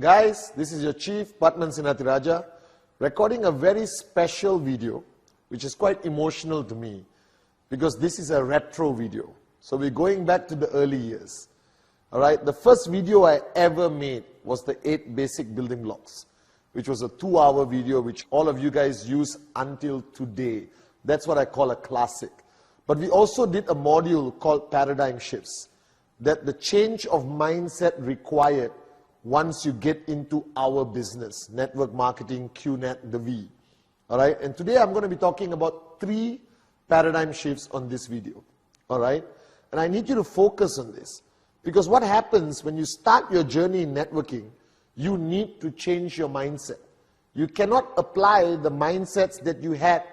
Guys, this is your Chief Patman Sinatiraja recording a very special video which is quite emotional to me because this is a retro video. So we're going back to the early years. Alright, the first video I ever made was the 8 basic building blocks, which was a 2-hour video which all of you guys use until today. That's what I call a classic. But we also did a module called Paradigm Shifts, that the change of mindset required once you get into our business, network marketing, QNet, the V. Alright, and today I'm going to be talking about 3 paradigm shifts on this video. Alright, and I need you to focus on this, because what happens when you start your journey in networking, you need to change your mindset. You cannot apply the mindsets that you had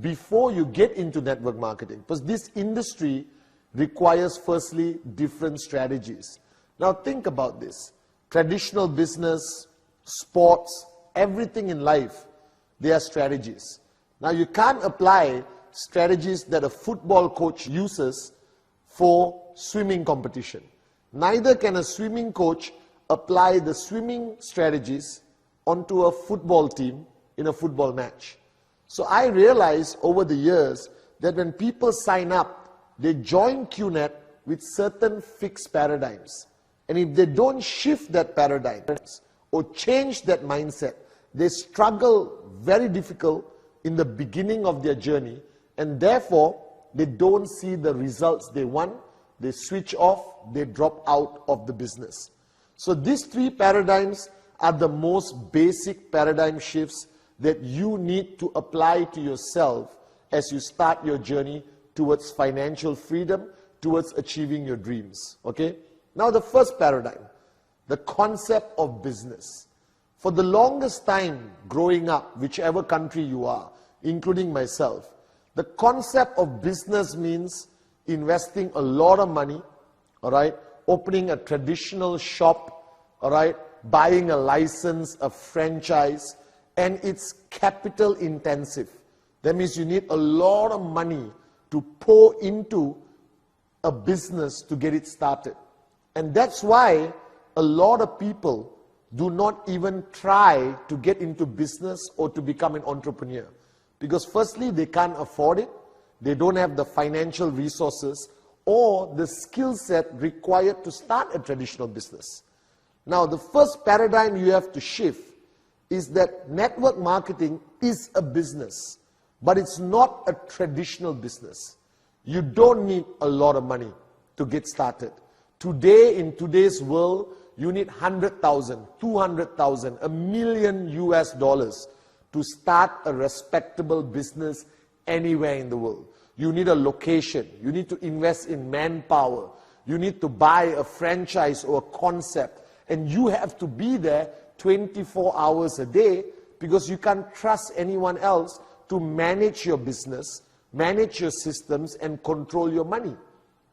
before you get into network marketing, because this industry requires firstly different strategies. Now think about this. Traditional business, sports, everything in life, they are strategies. Now you can't apply strategies that a football coach uses for swimming competition. Neither can a swimming coach apply the swimming strategies onto a football team in a football match. So I realized over the years that when people sign up, they join QNet with certain fixed paradigms. And if they don't shift that paradigm or change that mindset, they struggle very difficult in the beginning of their journey, and therefore they don't see the results they want. They switch off, they drop out of the business. So these 3 paradigms are the most basic paradigm shifts that you need to apply to yourself as you start your journey towards financial freedom, towards achieving your dreams. Okay? Now the first paradigm, the concept of business. For the longest time growing up, whichever country you are, including myself, the concept of business means investing a lot of money, all right, opening a traditional shop, all right, buying a license, a franchise, and it's capital intensive. That means you need a lot of money to pour into a business to get it started. And that's why a lot of people do not even try to get into business or to become an entrepreneur. Because firstly, they can't afford it, they don't have the financial resources or the skill set required to start a traditional business. Now, the first paradigm you have to shift is that network marketing is a business, but it's not a traditional business. You don't need a lot of money to get started. Today, in today's world, you need 100,000, 200,000, $1 million to start a respectable business anywhere in the world. You need a location. You need to invest in manpower. You need to buy a franchise or a concept. And you have to be there 24 hours a day because you can't trust anyone else to manage your business, manage your systems, and control your money.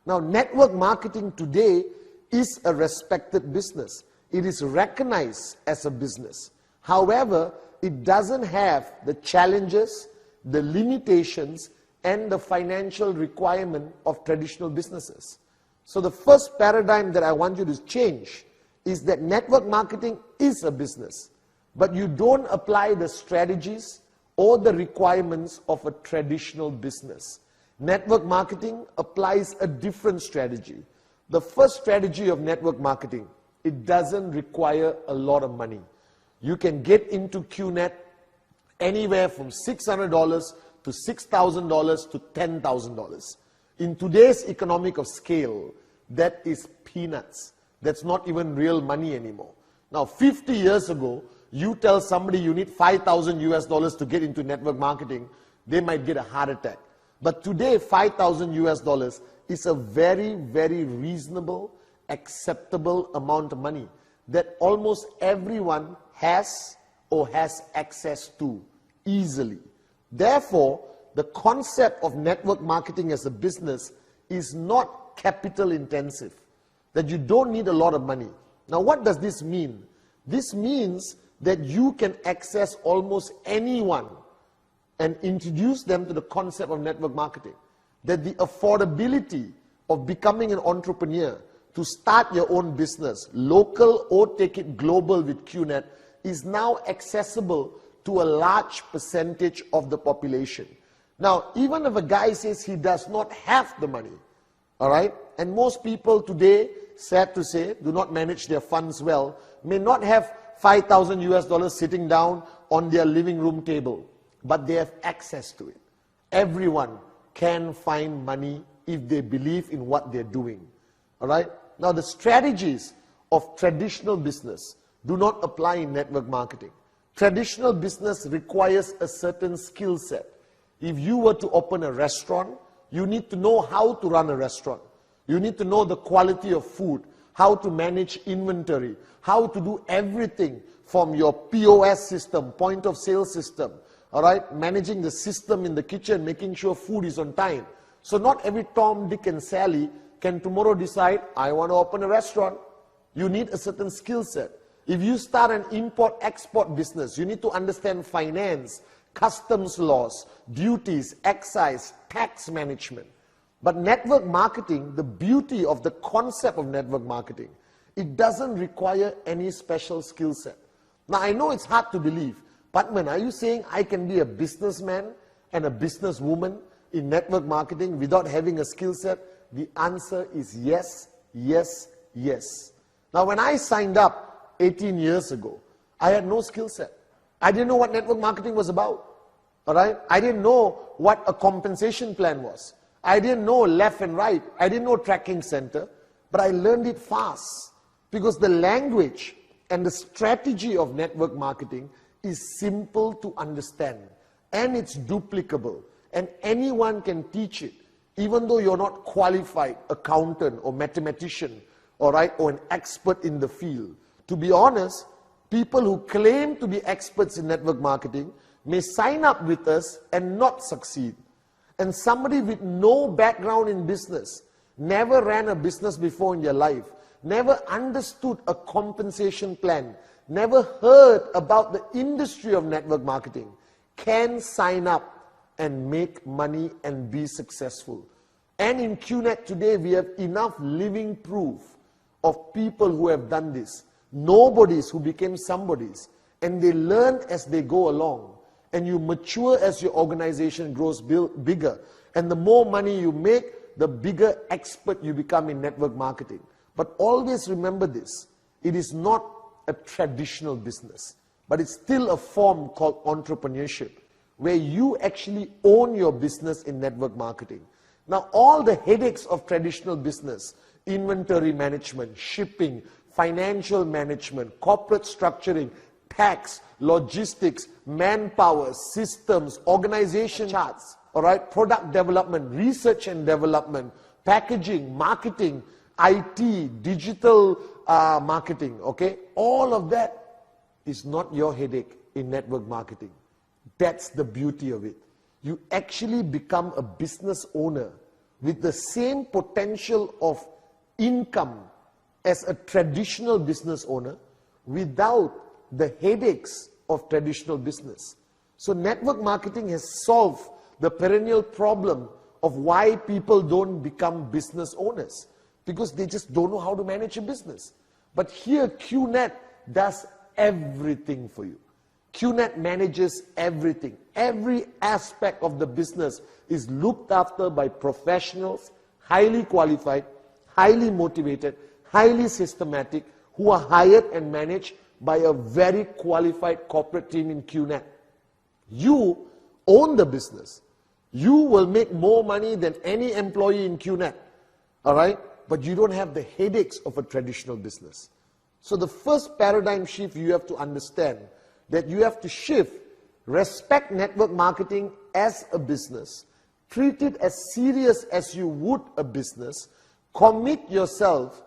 Now, network marketing today is a respected business. It is recognized as a business. However, it doesn't have the challenges, the limitations, and the financial requirement of traditional businesses. So the first paradigm that I want you to change is that network marketing is a business, but you don't apply the strategies or the requirements of a traditional business. Network marketing applies a different strategy. The first strategy of network marketing, it doesn't require a lot of money. You can get into QNet anywhere from $600 to $6,000 to $10,000. In today's economic of scale, that is peanuts. That's not even real money anymore. Now, 50 years ago, you tell somebody you need $5,000 to get into network marketing, they might get a heart attack. But today, $5,000 is a very, very reasonable, acceptable amount of money that almost everyone has or has access to easily. Therefore, the concept of network marketing as a business is not capital intensive, that you don't need a lot of money. Now, what does this mean? This means that you can access almost anyone and introduce them to the concept of network marketing. That the affordability of becoming an entrepreneur to start your own business, local or take it global with QNet, is now accessible to a large percentage of the population. Now, even if a guy says he does not have the money, all right, and most people today, sad to say, do not manage their funds well, may not have 5,000 US dollars sitting down on their living room table, but they have access to it. Everyone can find money if they believe in what they're doing. All right? Now, the strategies of traditional business do not apply in network marketing. Traditional business requires a certain skill set. If you were to open a restaurant, you need to know how to run a restaurant. You need to know the quality of food, how to manage inventory, how to do everything from your POS system, point of sale system, all right, managing the system in the kitchen, making sure food is on time. So not every Tom, Dick and Sally can tomorrow decide, I want to open a restaurant. You need a certain skill set. If you start an import-export business, you need to understand finance, customs laws, duties, excise, tax management. But network marketing, the beauty of the concept of network marketing, it doesn't require any special skill set. Now, I know it's hard to believe, Patman, are you saying I can be a businessman and a businesswoman in network marketing without having a skill set? The answer is yes, yes, yes. Now, when I signed up 18 years ago, I had no skill set. I didn't know what network marketing was about. All right? I didn't know what a compensation plan was. I didn't know left and right. I didn't know tracking center. But I learned it fast because the language and the strategy of network marketing is simple to understand, and it's duplicable, and anyone can teach it, even though you're not qualified accountant or mathematician, all right, or an expert in the field. To be honest, people who claim to be experts in network marketing may sign up with us and not succeed. And somebody with no background in business, never ran a business before in their life, never understood a compensation plan, never heard about the industry of network marketing, can sign up and make money and be successful. And in QNet today, we have enough living proof of people who have done this. Nobodies who became somebodies. And they learn as they go along. And you mature as your organization grows bigger. And the more money you make, the bigger expert you become in network marketing. But always remember this. It is not a traditional business, but it's still a form called entrepreneurship, where you actually own your business in network marketing. Now, all the headaches of traditional business, inventory management, shipping, financial management, corporate structuring, tax, logistics, manpower, systems, organization charts, all right, product development, research and development, packaging, marketing, IT, digital marketing, okay? All of that is not your headache in network marketing. That's the beauty of it. You actually become a business owner with the same potential of income as a traditional business owner without the headaches of traditional business. So network marketing has solved the perennial problem of why people don't become business owners, because they just don't know how to manage a business. But here QNet does everything for you. QNet manages everything. Every aspect of the business is looked after by professionals, highly qualified, highly motivated, highly systematic, who are hired and managed by a very qualified corporate team in QNet. You own the business. You will make more money than any employee in QNet, all right? But you don't have the headaches of a traditional business. So the first paradigm shift you have to understand, that you have to shift, respect network marketing as a business, treat it as serious as you would a business, commit yourself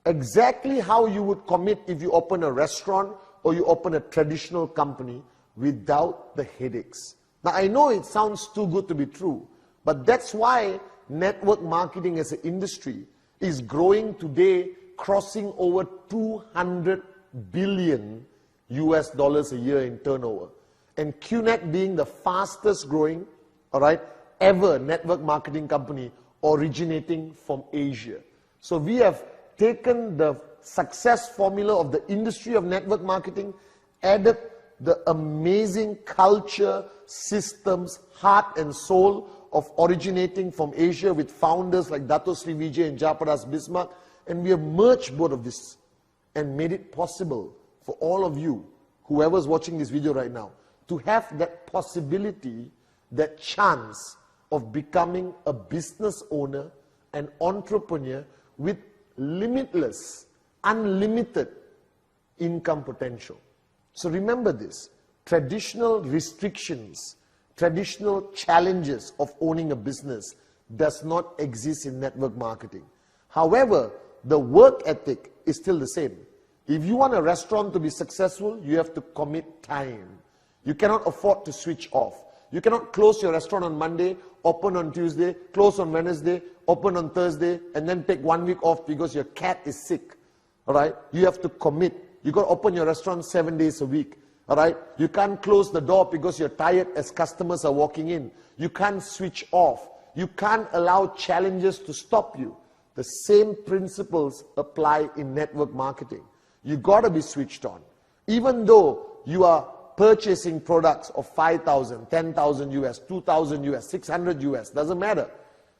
exactly how you would commit if you open a restaurant or you open a traditional company without the headaches. Now, I know it sounds too good to be true, but that's why network marketing as an industry is growing today, crossing over 200 billion US dollars a year in turnover. And QNet being the fastest growing, all right, ever network marketing company originating from Asia. So we have taken the success formula of the industry of network marketing, added the amazing culture, systems, heart and soul of originating from Asia with founders like Dato Sri Vijay and Japadas Bismarck, and we have merged both of this and made it possible for all of you, whoever's watching this video right now, to have that possibility, that chance of becoming a business owner, an entrepreneur with limitless, unlimited income potential. So remember this, traditional restrictions, traditional challenges of owning a business does not exist in network marketing. However, the work ethic is still the same. If you want a restaurant to be successful, you have to commit time. You cannot afford to switch off. You cannot close your restaurant on Monday, open on Tuesday, close on Wednesday, open on Thursday, and then take 1 week off because your cat is sick. All right? You have to commit. You got to open your restaurant 7 days a week. All right? You can't close the door because you're tired as customers are walking in. You can't switch off. You can't allow challenges to stop you. The same principles apply in network marketing. You got to be switched on. Even though you are purchasing products of 5,000, 10,000 US, 2,000 US, 600 US, doesn't matter.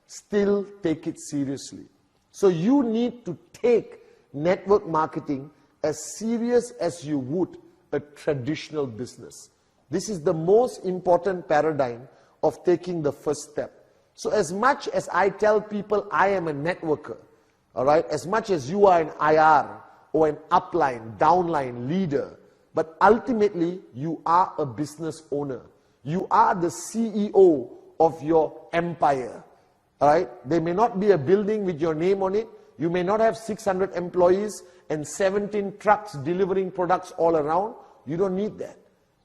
Still take it seriously. So you need to take network marketing as serious as you would a traditional business. This is the most important paradigm of taking the first step. So as much as I tell people I am a networker, all right, as much as you are an IR or an upline, downline leader, but ultimately you are a business owner. You are the CEO of your empire, all right? There may not be a building with your name on it. You may not have 600 employees and 17 trucks delivering products all around. You don't need that.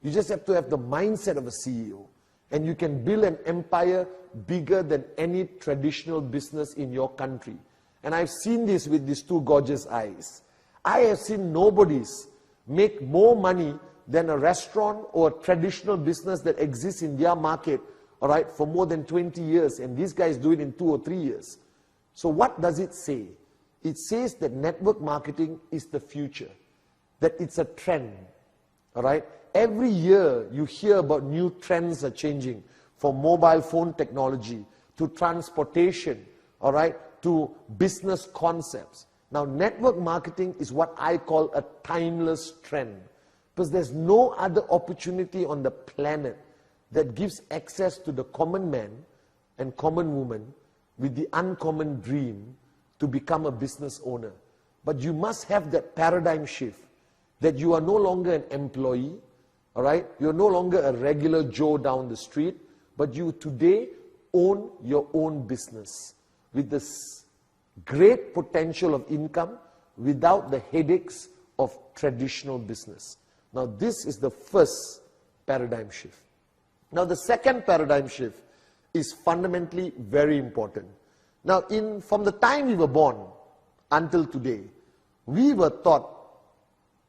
You just have to have the mindset of a CEO. And you can build an empire bigger than any traditional business in your country. And I've seen this with these two gorgeous eyes. I have seen nobodies make more money than a restaurant or a traditional business that exists in their market, all right, for more than 20 years. And these guys do it in 2 or 3 years. So what does it say? It says that network marketing is the future, that it's a trend, all right? Every year you hear about new trends are changing, from mobile phone technology to transportation, all right, to business concepts. Now, network marketing is what I call a timeless trend, because there's no other opportunity on the planet that gives access to the common man and common woman with the uncommon dream to become a business owner. But you must have that paradigm shift, that you are no longer an employee, all right? You're no longer a regular Joe down the street, but you today own your own business with this great potential of income without the headaches of traditional business. Now, this is the first paradigm shift. Now, the second paradigm shift is fundamentally very important. Now, from the time we were born until today, we were taught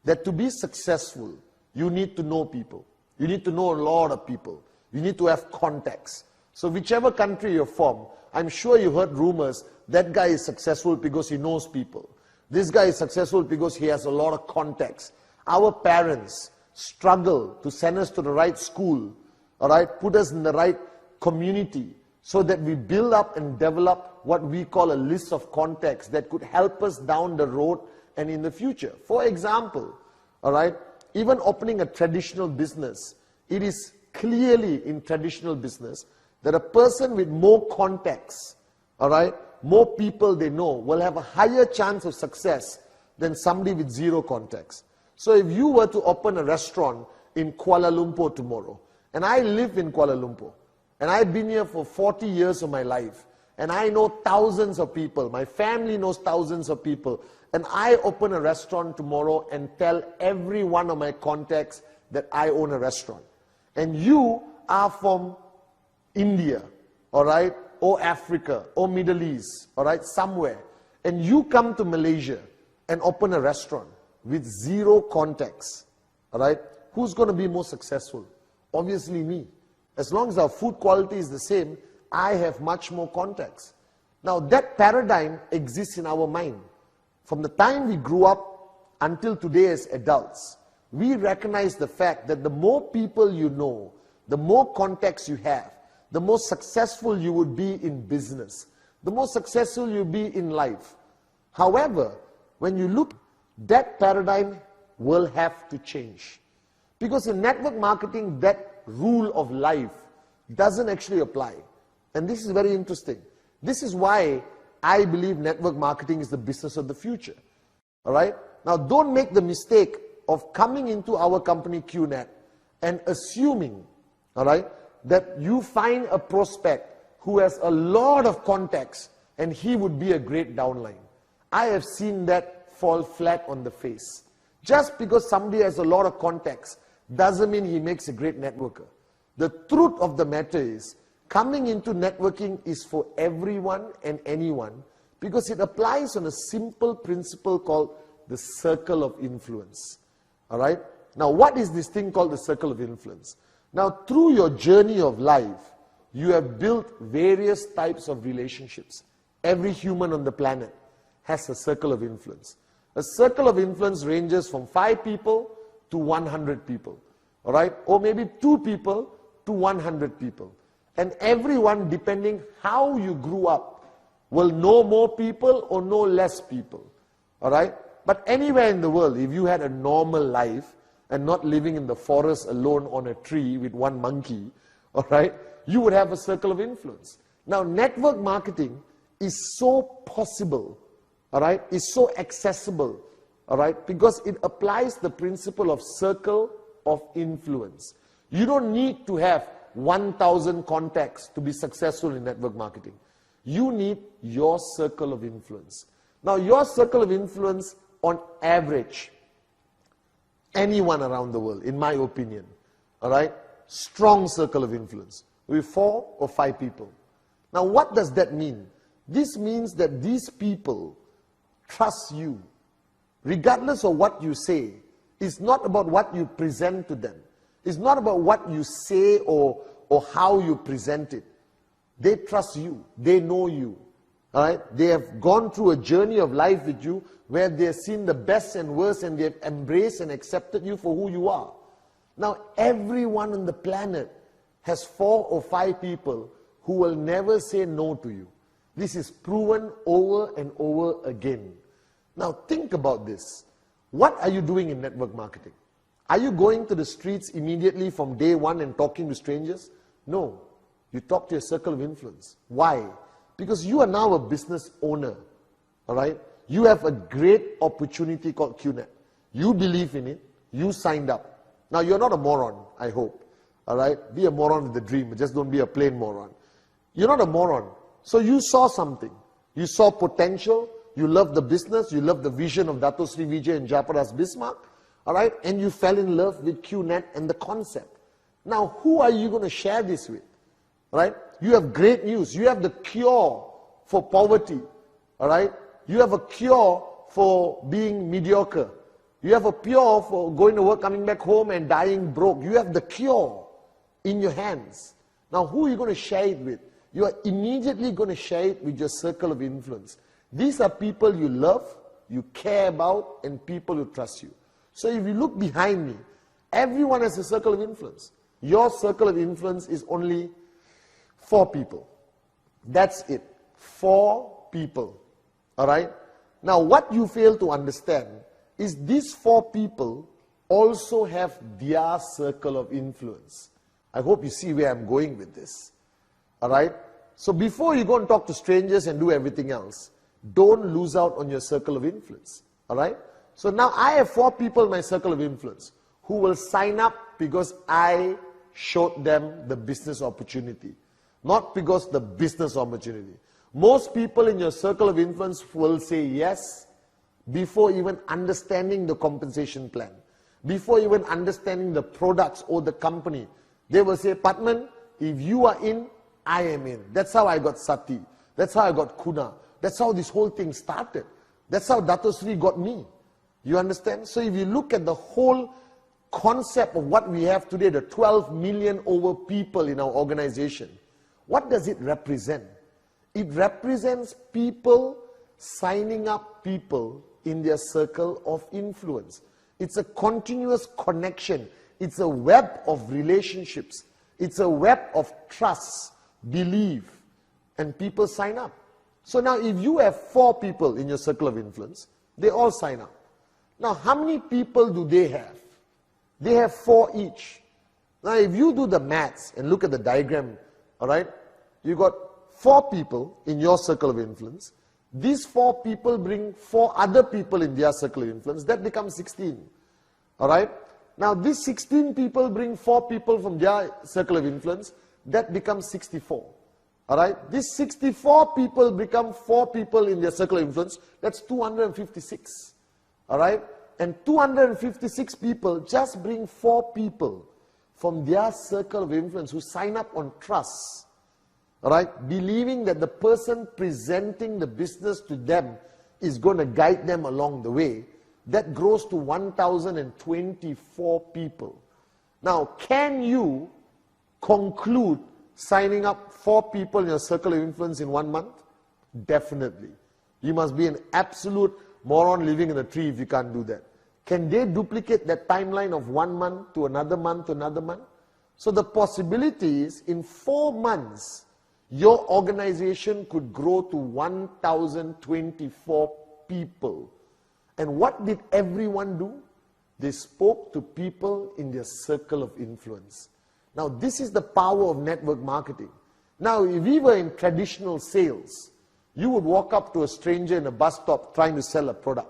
that to be successful, you need to know people. You need to know a lot of people. You need to have contacts. So whichever country you're from, I'm sure you heard rumors, that guy is successful because he knows people. This guy is successful because he has a lot of contacts. Our parents struggle to send us to the right school, all right, put us in the right community, so that we build up and develop what we call a list of contacts that could help us down the road and in the future. For example, all right, even opening a traditional business, it is clearly in traditional business that a person with more contacts, all right, more people they know, will have a higher chance of success than somebody with zero contacts. So if you were to open a restaurant in Kuala Lumpur tomorrow, and I live in Kuala Lumpur, and I've been here for 40 years of my life, and I know thousands of people, my family knows thousands of people, and I open a restaurant tomorrow and tell every one of my contacts that I own a restaurant. And you are from India, all right, or Africa, or Middle East, all right, somewhere, and you come to Malaysia and open a restaurant with zero contacts, all right, who's going to be more successful? Obviously me. As long as our food quality is the same, I have much more contacts. Now that paradigm exists in our mind. from the time we grew up until today as adults, we recognize the fact that the more people you know, the more contacts you have, the more successful you would be in business, the more successful you'll be in life. However, when you look, that paradigm will have to change. Because in network marketing, that rule of life doesn't actually apply. And this is very interesting. This is why I believe network marketing is the business of the future. All right? Now, don't make the mistake of coming into our company QNet and assuming, all right, that you find a prospect who has a lot of contacts and he would be a great downline. I have seen that fall flat on the face. Just because somebody has a lot of contacts doesn't mean he makes a great networker. The truth of the matter is, coming into networking is for everyone and anyone because it applies on a simple principle called the circle of influence. All right? Now, what is this thing called the circle of influence? Now, through your journey of life, you have built various types of relationships. Every human on the planet has a circle of influence. A circle of influence ranges from 5 people to 100 people. All right? Or maybe 2 people to 100 people. And everyone, depending how you grew up, will know more people or know less people. All right? But anywhere in the world, if you had a normal life and not living in the forest alone on a tree with one monkey, all right, you would have a circle of influence. Now, network marketing is so possible, all right, is so accessible, all right, because it applies the principle of circle of influence. You don't need to have 1,000 contacts to be successful in network marketing. You need your circle of influence. Now, your circle of influence, on average, anyone around the world, in my opinion, all right, strong circle of influence, with 4 or 5 people. Now, what does that mean? This means that these people trust you, regardless of what you say. It's not about what you present to them. It's not about what you say or how you present it. They trust you. They know you. All right? They have gone through a journey of life with you where they have seen the best and worst and they have embraced and accepted you for who you are. Now, everyone on the planet has 4 or 5 people who will never say no to you. This is proven over and over again. Now, think about this. What are you doing in network marketing? Are you going to the streets immediately from day one and talking to strangers? No. You talk to your circle of influence. Why? Because you are now a business owner. All right? You have a great opportunity called QNet. You believe in it. You signed up. Now, you're not a moron, I hope. All right? Be a moron with the dream, but just don't be a plain moron. You're not a moron. So you saw something. You saw potential. You love the business. You love the vision of Dato Sri Vijay and Japaras Bismarck. All right? And you fell in love with QNet and the concept. Now, who are you going to share this with? All right? You have great news. You have the cure for poverty. All right? You have a cure for being mediocre. You have a cure for going to work, coming back home and dying broke. You have the cure in your hands. Now, who are you going to share it with? You are immediately going to share it with your circle of influence. These are people you love, you care about, and people who trust you. So if you look behind me, everyone has a circle of influence. Your circle of influence is only 4 people. That's it. 4 people. All right? Now, what you fail to understand is these 4 people also have their circle of influence. I hope you see where I'm going with this. All right? So before you go and talk to strangers and do everything else, don't lose out on your circle of influence. All right? So now I have 4 people in my circle of influence who will sign up because I showed them the business opportunity, not because the business opportunity. Most people in your circle of influence will say yes before even understanding the compensation plan, before even understanding the products or the company. They will say, Patman, if you are in, I am in. That's how I got Sati. That's how I got Kuna. That's how this whole thing started. That's how Dato Sri got me. You understand? So if you look at the whole concept of what we have today, the 12 million over people in our organization, what does it represent? It represents people signing up people in their circle of influence. It's a continuous connection. It's a web of relationships. It's a web of trust, belief, and people sign up. So now if you have 4 people in your circle of influence, they all sign up. Now how many people do they have? They have 4 each. Now if you do the maths and look at the diagram, all right, you got 4 people in your circle of influence. These 4 people bring 4 other people in their circle of influence. That becomes 16. All right? Now these 16 people bring 4 people from their circle of influence. That becomes 64. All right? These 64 people become 4 people in their circle of influence. That's 256. All right? And 256 people just bring 4 people from their circle of influence who sign up on trust. All right? Believing that the person presenting the business to them is going to guide them along the way. That grows to 1,024 people. Now, can you conclude signing up 4 people in your circle of influence in 1 month? Definitely. You must be an absolute moron living in a tree if you can't do that. Can they duplicate that timeline of 1 month to another month to another month? So the possibility is in 4 months, your organization could grow to 1,024 people. And what did everyone do? They spoke to people in their circle of influence. Now, this is the power of network marketing. Now, if we were in traditional sales, you would walk up to a stranger in a bus stop trying to sell a product.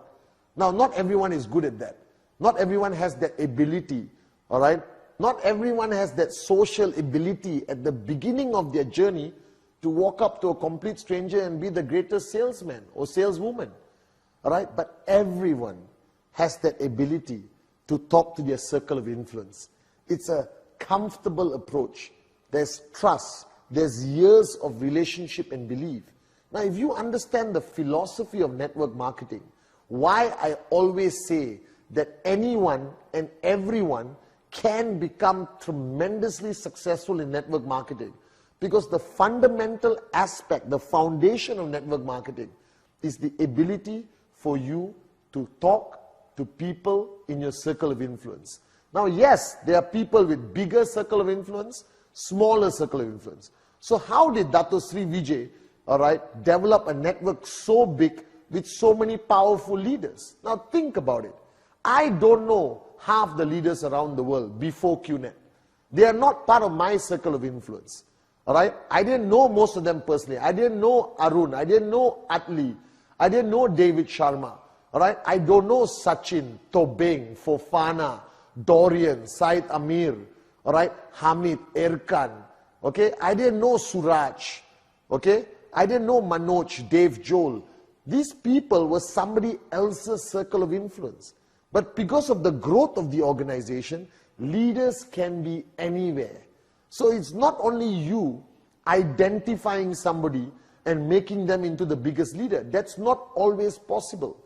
Now, not everyone is good at that. Not everyone has that ability, all right? Not everyone has that social ability at the beginning of their journey to walk up to a complete stranger and be the greatest salesman or saleswoman. All right? But everyone has that ability to talk to their circle of influence. It's a comfortable approach. There's trust. There's years of relationship and belief. Now, if you understand the philosophy of network marketing, why I always say that anyone and everyone can become tremendously successful in network marketing, because the fundamental aspect, the foundation of network marketing is the ability for you to talk to people in your circle of influence. Now, yes, there are people with bigger circle of influence, smaller circle of influence. So how did Dato Sri Vijay, all right, develop a network so big with so many powerful leaders? Now think about it. I don't know half the leaders around the world before QNet. They are not part of my circle of influence. All right? I didn't know most of them personally. I didn't know Arun. I didn't know Atli. I didn't know David Sharma. All right? I don't know Sachin, Tobing, Fofana, Dorian, Said Amir, all right? Hamid, Erkan. Okay? I didn't know Suraj. Okay? I didn't know Manoj, Dave Joel. These people were somebody else's circle of influence. But because of the growth of the organization, leaders can be anywhere. So it's not only you identifying somebody and making them into the biggest leader. That's not always possible.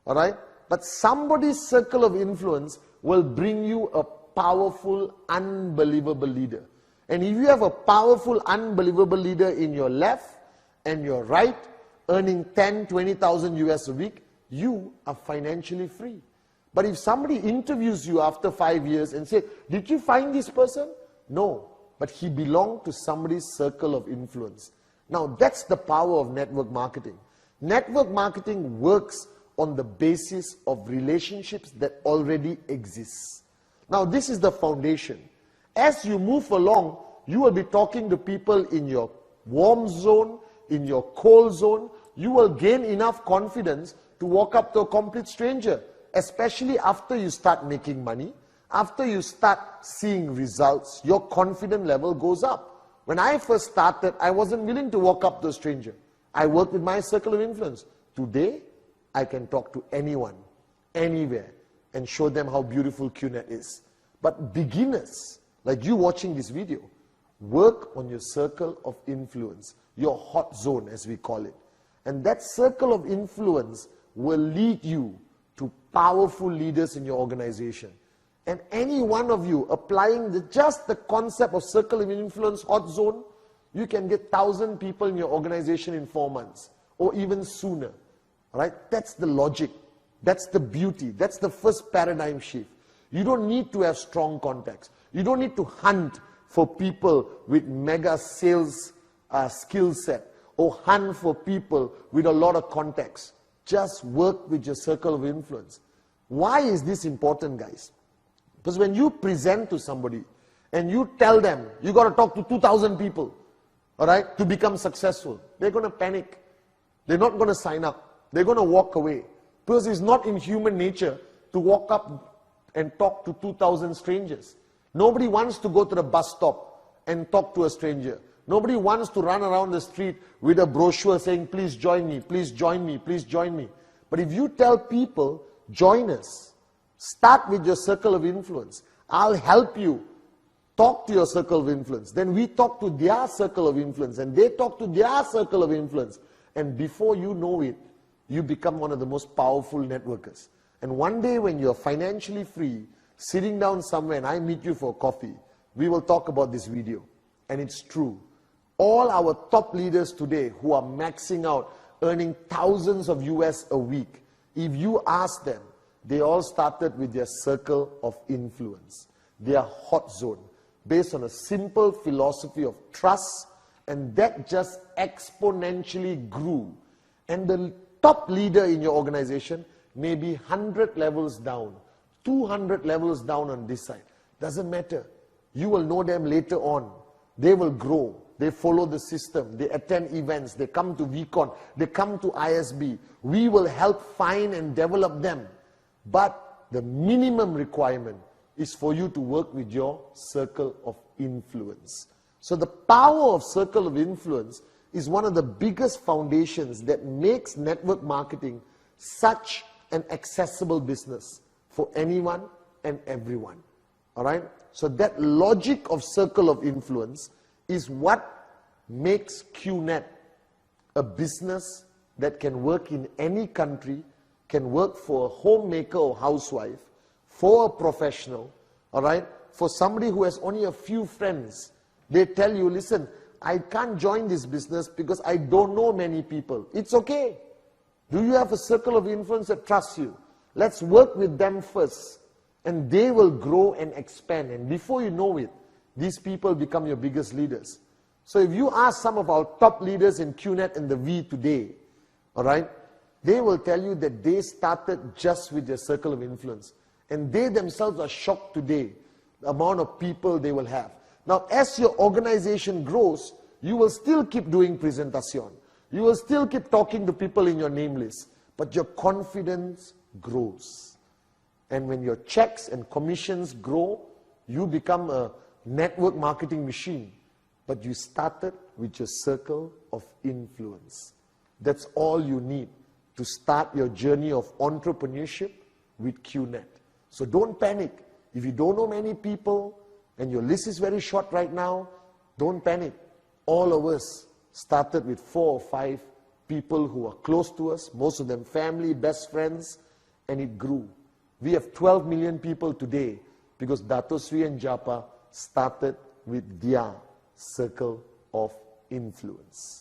All right? But somebody's circle of influence will bring you a powerful, unbelievable leader. And if you have a powerful, unbelievable leader in your left and your right, earning 10, 20,000 US a week, you are financially free. But if somebody interviews you after 5 years and say, did you find this person? No, but he belonged to somebody's circle of influence. Now that's the power of network marketing. Network marketing works on the basis of relationships that already exist. Now this is the foundation. As you move along, you will be talking to people in your warm zone, in your cold zone. You will gain enough confidence to walk up to a complete stranger, especially after you start making money, after you start seeing results, your confidence level goes up. When I first started, I wasn't willing to walk up to a stranger. I worked with my circle of influence. Today, I can talk to anyone, anywhere, and show them how beautiful QNet is. But beginners, like you watching this video, work on your circle of influence, your hot zone as we call it. And that circle of influence will lead you to powerful leaders in your organization. And any one of you applying just the concept of circle of influence, hot zone, you can get 1,000 people in your organization in 4 months or even sooner. All right? That's the logic That's the beauty. That's the first paradigm shift. You don't need to have strong contacts. You don't need to hunt for people with mega sales skill set or hunt for people with a lot of contacts. Just work with your circle of influence. Why is this important, guys? Because when you present to somebody and you tell them you got to talk to 2,000 people, all right, to become successful, they're going to panic. They're not going to sign up. They're going to walk away. Because it's not in human nature to walk up and talk to 2,000 strangers. Nobody wants to go to the bus stop and talk to a stranger. Nobody wants to run around the street with a brochure saying, please join me, please join me, please join me. But if you tell people, join us, start with your circle of influence. I'll help you. Talk to your circle of influence. Then we talk to their circle of influence, and they talk to their circle of influence. And before you know it, you become one of the most powerful networkers. And one day when you're financially free, sitting down somewhere and I meet you for coffee, we will talk about this video. And it's true. All our top leaders today who are maxing out, earning thousands of US a week, if you ask them, they all started with their circle of influence, their hot zone, based on a simple philosophy of trust, and that just exponentially grew. And the top leader in your organization may be 100 levels down, 200 levels down on this side. Doesn't matter. You will know them later on. They will grow. They follow the system. They attend events. They come to VCon. They come to ISB. We will help find and develop them. But the minimum requirement is for you to work with your circle of influence. So the power of circle of influence is one of the biggest foundations that makes network marketing such an accessible business for anyone and everyone. All right? So that logic of circle of influence is what makes QNet a business that can work in any country, can work for a homemaker or housewife, for a professional, all right? For somebody who has only a few friends. They tell you, listen, I can't join this business because I don't know many people. It's okay. Do you have a circle of influence that trusts you? Let's work with them first, and they will grow and expand. And before you know it, these people become your biggest leaders. So if you ask some of our top leaders in QNet and the V today, all right, they will tell you that they started just with their circle of influence. And they themselves are shocked today, the amount of people they will have. Now, as your organization grows, you will still keep doing presentation. You will still keep talking to people in your name list. But your confidence grows. And when your checks and commissions grow, you become a network marketing machine. But you started with your circle of influence. That's all you need to start your journey of entrepreneurship with QNet. So don't panic. If you don't know many people, and your list is very short right now, don't panic. All of us started with 4 or 5 people who are close to us, most of them family, best friends, and it grew. We have 12 million people today because Dato Sri and Japa started with their circle of influence.